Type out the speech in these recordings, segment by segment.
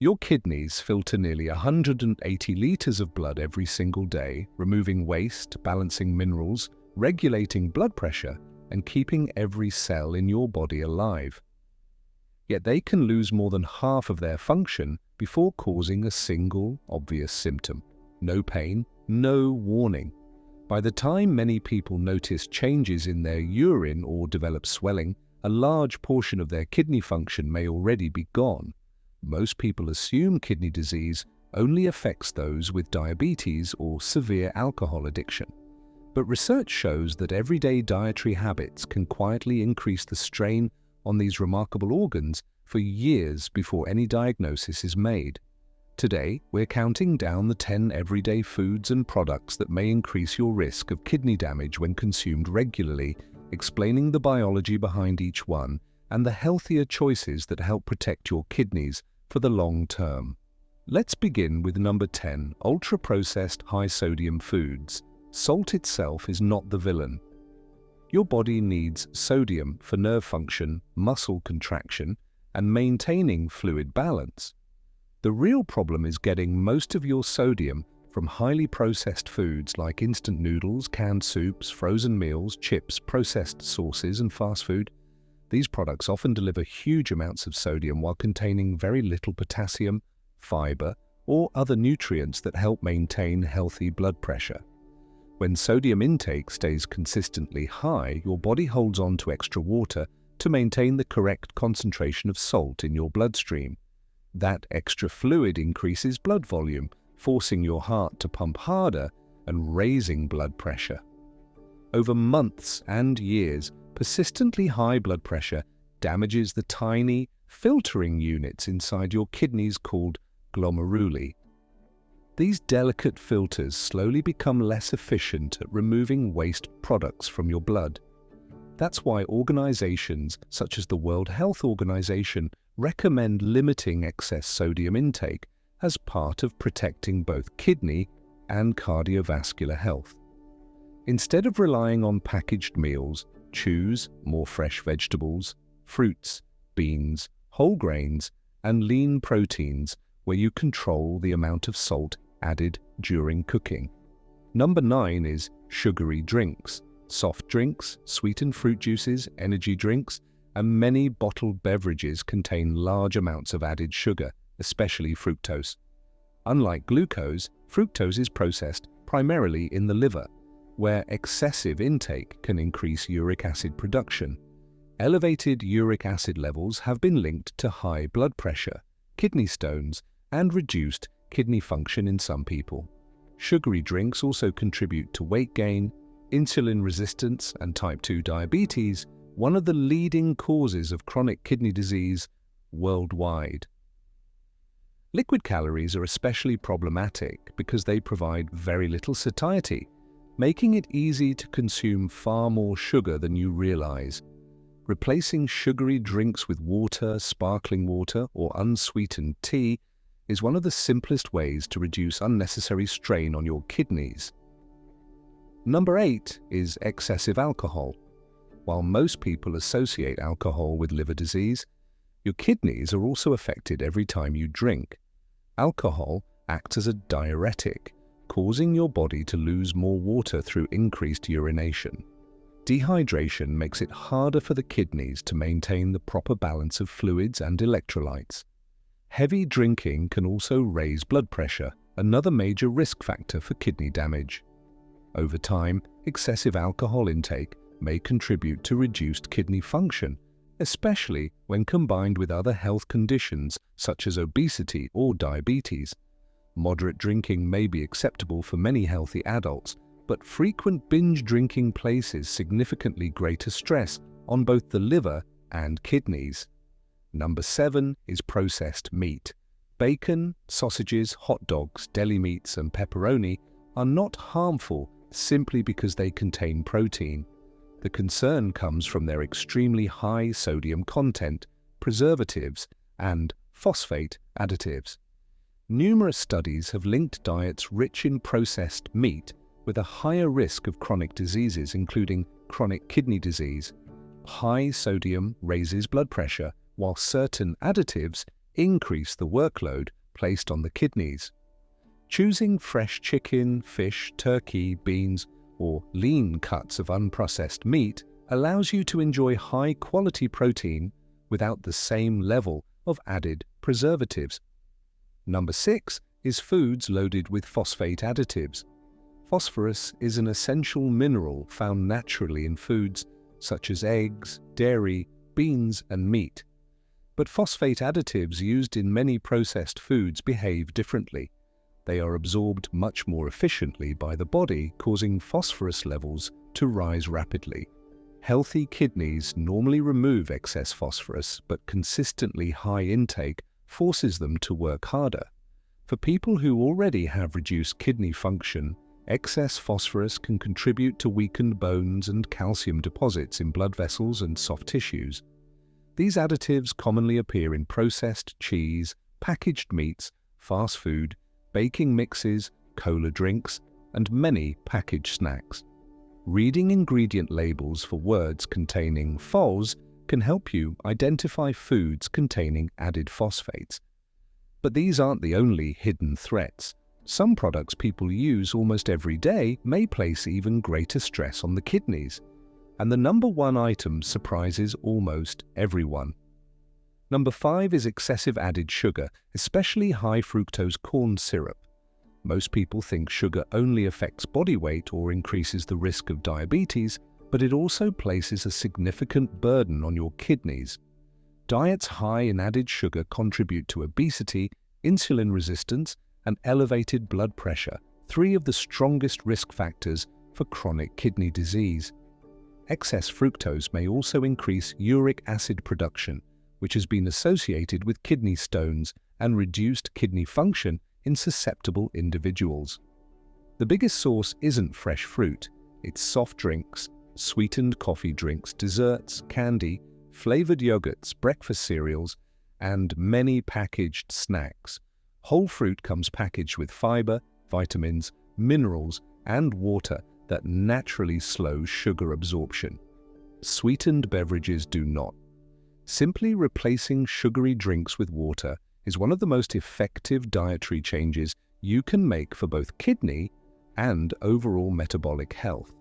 Your kidneys filter nearly 180 liters of blood every single day, removing waste, balancing minerals, regulating blood pressure, and keeping every cell in your body alive. Yet they can lose more than half of their function before causing a single obvious symptom. No pain, no warning. By the time many people notice changes in their urine or develop swelling, a large portion of their kidney function may already be gone. Most people assume kidney disease only affects those with diabetes or severe alcohol addiction. But research shows that everyday dietary habits can quietly increase the strain on these remarkable organs for years before any diagnosis is made. Today, we're counting down the 10 everyday foods and products that may increase your risk of kidney damage when consumed regularly, explaining the biology behind each one and the healthier choices that help protect your kidneys for the long term. Let's begin with number 10, ultra-processed high-sodium foods. Salt itself is not the villain. Your body needs sodium for nerve function, muscle contraction, and maintaining fluid balance. The real problem is getting most of your sodium from highly processed foods like instant noodles, canned soups, frozen meals, chips, processed sauces, and fast food. These products often deliver huge amounts of sodium while containing very little potassium, fiber, or other nutrients that help maintain healthy blood pressure. When sodium intake stays consistently high, your body holds on to extra water to maintain the correct concentration of salt in your bloodstream. That extra fluid increases blood volume, forcing your heart to pump harder and raising blood pressure. Over months and years, persistently high blood pressure damages the tiny filtering units inside your kidneys called glomeruli. These delicate filters slowly become less efficient at removing waste products from your blood. That's why organizations such as the World Health Organization recommend limiting excess sodium intake as part of protecting both kidney and cardiovascular health. Instead of relying on packaged meals, choose more fresh vegetables, fruits, beans, whole grains, and lean proteins where you control the amount of salt added during cooking. Number 9 is sugary drinks. Soft drinks, sweetened fruit juices, energy drinks, and many bottled beverages contain large amounts of added sugar, especially fructose. Unlike glucose, fructose is processed primarily in the liver, where excessive intake can increase uric acid production. Elevated uric acid levels have been linked to high blood pressure, kidney stones, and reduced kidney function in some people. Sugary drinks also contribute to weight gain, insulin resistance, and type 2 diabetes, one of the leading causes of chronic kidney disease worldwide. Liquid calories are especially problematic because they provide very little satiety, making it easy to consume far more sugar than you realize. Replacing sugary drinks with water, sparkling water, or unsweetened tea is one of the simplest ways to reduce unnecessary strain on your kidneys. Number 8 is excessive alcohol. While most people associate alcohol with liver disease, your kidneys are also affected every time you drink. Alcohol acts as a diuretic, causing your body to lose more water through increased urination. Dehydration makes it harder for the kidneys to maintain the proper balance of fluids and electrolytes. Heavy drinking can also raise blood pressure, another major risk factor for kidney damage. Over time, excessive alcohol intake may contribute to reduced kidney function, especially when combined with other health conditions such as obesity or diabetes. Moderate drinking may be acceptable for many healthy adults, but frequent binge drinking places significantly greater stress on both the liver and kidneys. Number 7 is processed meat. Bacon, sausages, hot dogs, deli meats, and pepperoni are not harmful simply because they contain protein. The concern comes from their extremely high sodium content, preservatives, and phosphate additives. Numerous studies have linked diets rich in processed meat with a higher risk of chronic diseases, including chronic kidney disease. High sodium raises blood pressure, while certain additives increase the workload placed on the kidneys. Choosing fresh chicken, fish, turkey, beans, or lean cuts of unprocessed meat allows you to enjoy high-quality protein without the same level of added preservatives. Number 6 is foods loaded with phosphate additives. Phosphorus is an essential mineral found naturally in foods such as eggs, dairy, beans, and meat. But phosphate additives used in many processed foods behave differently. They are absorbed much more efficiently by the body, causing phosphorus levels to rise rapidly. Healthy kidneys normally remove excess phosphorus, but consistently high intake forces them to work harder. For people who already have reduced kidney function, excess phosphorus can contribute to weakened bones and calcium deposits in blood vessels and soft tissues. These additives commonly appear in processed cheese, packaged meats, fast food, baking mixes, cola drinks, and many packaged snacks. Reading ingredient labels for words containing PHOS can help you identify foods containing added phosphates. But these aren't the only hidden threats. Some products people use almost every day may place even greater stress on the kidneys. And the number 1 item surprises almost everyone. Number 5 is excessive added sugar, especially high fructose corn syrup. Most people think sugar only affects body weight or increases the risk of diabetes, but it also places a significant burden on your kidneys. Diets high in added sugar contribute to obesity, insulin resistance, and elevated blood pressure, 3 of the strongest risk factors for chronic kidney disease. Excess fructose may also increase uric acid production, which has been associated with kidney stones and reduced kidney function in susceptible individuals. The biggest source isn't fresh fruit, it's soft drinks, sweetened coffee drinks, desserts, candy, flavored yogurts, breakfast cereals, and many packaged snacks. Whole fruit comes packaged with fiber, vitamins, minerals, and water that naturally slow sugar absorption. Sweetened beverages do not. Simply replacing sugary drinks with water is one of the most effective dietary changes you can make for both kidney and overall metabolic health.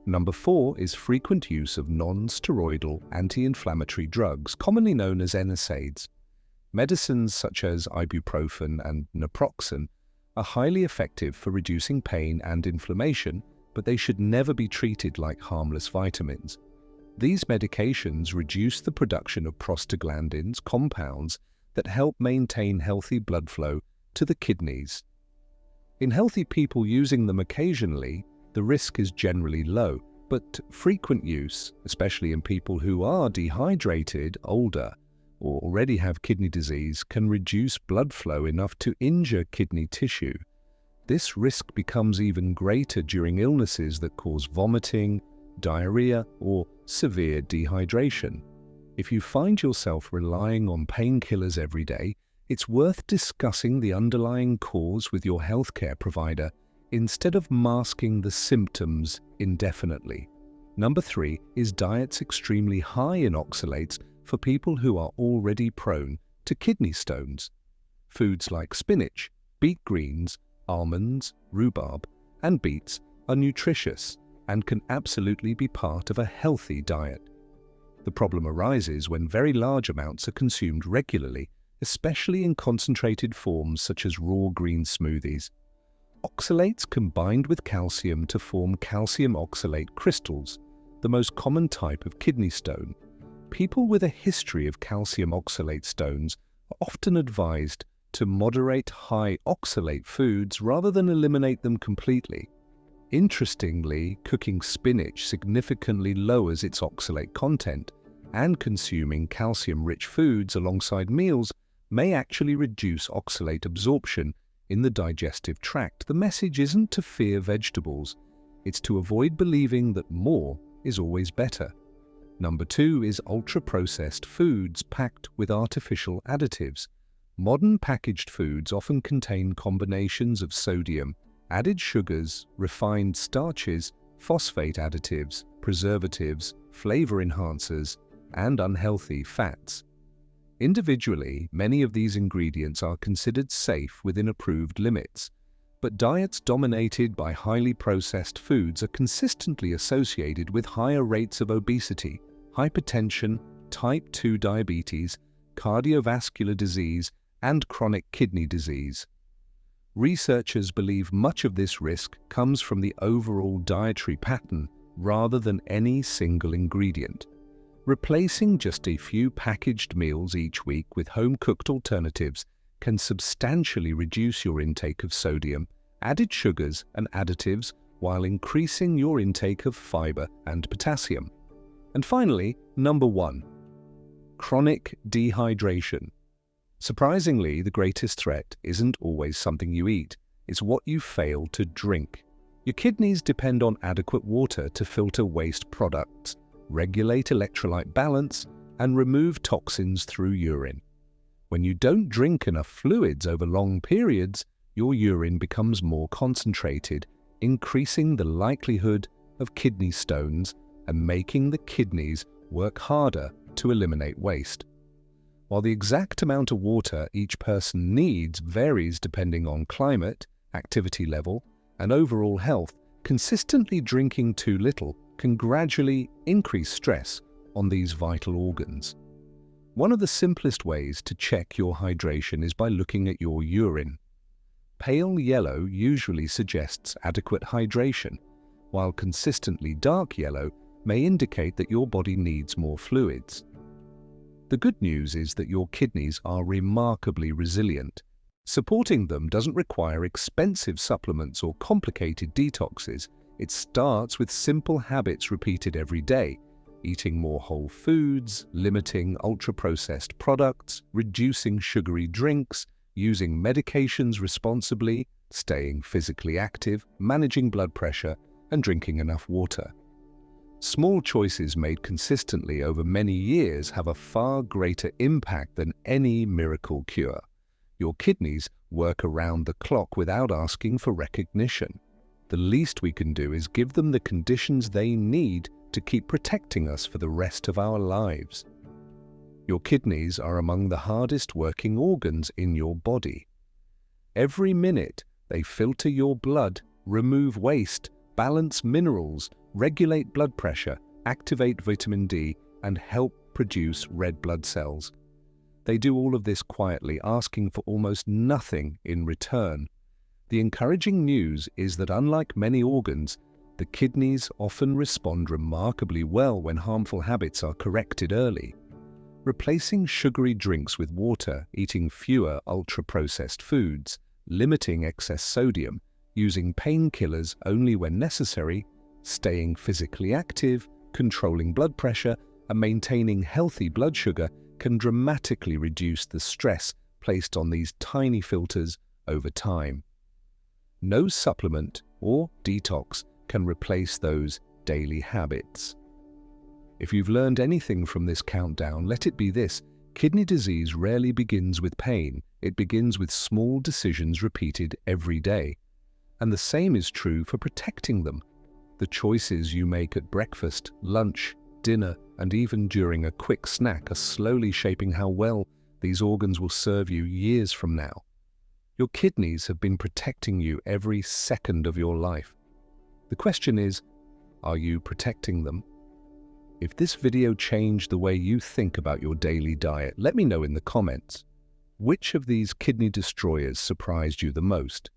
Number 4 is frequent use of non-steroidal anti-inflammatory drugs, commonly known as NSAIDs. Medicines such as ibuprofen and naproxen are highly effective for reducing pain and inflammation, but they should never be treated like harmless vitamins. These medications reduce the production of prostaglandins, compounds that help maintain healthy blood flow to the kidneys. In healthy people using them occasionally, the risk is generally low, but frequent use, especially in people who are dehydrated, older, or already have kidney disease, can reduce blood flow enough to injure kidney tissue. This risk becomes even greater during illnesses that cause vomiting, diarrhea, or severe dehydration. If you find yourself relying on painkillers every day, it's worth discussing the underlying cause with your healthcare provider instead of masking the symptoms indefinitely. Number 3 is diets extremely high in oxalates for people who are already prone to kidney stones. Foods like spinach, beet greens, almonds, rhubarb, and beets are nutritious and can absolutely be part of a healthy diet. The problem arises when very large amounts are consumed regularly, especially in concentrated forms such as raw green smoothies. Oxalates combined with calcium to form calcium oxalate crystals, the most common type of kidney stone. People with a history of calcium oxalate stones are often advised to moderate high oxalate foods rather than eliminate them completely. Interestingly, cooking spinach significantly lowers its oxalate content, and consuming calcium-rich foods alongside meals may actually reduce oxalate absorption in the digestive tract. The message isn't to fear vegetables, it's to avoid believing that more is always better. Number 2 is ultra-processed foods packed with artificial additives. Modern packaged foods often contain combinations of sodium, added sugars, refined starches, phosphate additives, preservatives, flavor enhancers, and unhealthy fats. Individually, many of these ingredients are considered safe within approved limits, but diets dominated by highly processed foods are consistently associated with higher rates of obesity, hypertension, type 2 diabetes, cardiovascular disease, and chronic kidney disease. Researchers believe much of this risk comes from the overall dietary pattern rather than any single ingredient. Replacing just a few packaged meals each week with home-cooked alternatives can substantially reduce your intake of sodium, added sugars, and additives while increasing your intake of fiber and potassium. And finally, number 1. Chronic dehydration. Surprisingly, the greatest threat isn't always something you eat, it's what you fail to drink. Your kidneys depend on adequate water to filter waste products, regulate electrolyte balance, and remove toxins through urine. When you don't drink enough fluids over long periods, your urine becomes more concentrated, increasing the likelihood of kidney stones and making the kidneys work harder to eliminate waste. While the exact amount of water each person needs varies depending on climate, activity level, and overall health, consistently drinking too little can gradually increase stress on these vital organs. One of the simplest ways to check your hydration is by looking at your urine. Pale yellow usually suggests adequate hydration, while consistently dark yellow may indicate that your body needs more fluids. The good news is that your kidneys are remarkably resilient. Supporting them doesn't require expensive supplements or complicated detoxes. It starts with simple habits repeated every day, eating more whole foods, limiting ultra-processed products, reducing sugary drinks, using medications responsibly, staying physically active, managing blood pressure, and drinking enough water. Small choices made consistently over many years have a far greater impact than any miracle cure. Your kidneys work around the clock without asking for recognition. The least we can do is give them the conditions they need to keep protecting us for the rest of our lives. Your kidneys are among the hardest working organs in your body. Every minute, they filter your blood, remove waste, balance minerals, regulate blood pressure, activate vitamin D, and help produce red blood cells. They do all of this quietly, asking for almost nothing in return. The encouraging news is that unlike many organs, the kidneys often respond remarkably well when harmful habits are corrected early. Replacing sugary drinks with water, eating fewer ultra-processed foods, limiting excess sodium, using painkillers only when necessary, staying physically active, controlling blood pressure, and maintaining healthy blood sugar can dramatically reduce the stress placed on these tiny filters over time. No supplement or detox can replace those daily habits. If you've learned anything from this countdown, let it be this: kidney disease rarely begins with pain. It begins with small decisions repeated every day. And the same is true for protecting them. The choices you make at breakfast, lunch, dinner, and even during a quick snack are slowly shaping how well these organs will serve you years from now. Your kidneys have been protecting you every second of your life. The question is, are you protecting them? If this video changed the way you think about your daily diet, let me know in the comments. Which of these kidney destroyers surprised you the most?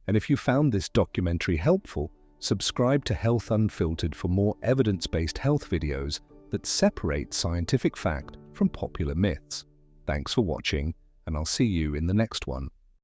And if you found this documentary helpful, subscribe to Health Unfiltered for more evidence-based health videos that separate scientific fact from popular myths. Thanks for watching, and I'll see you in the next one.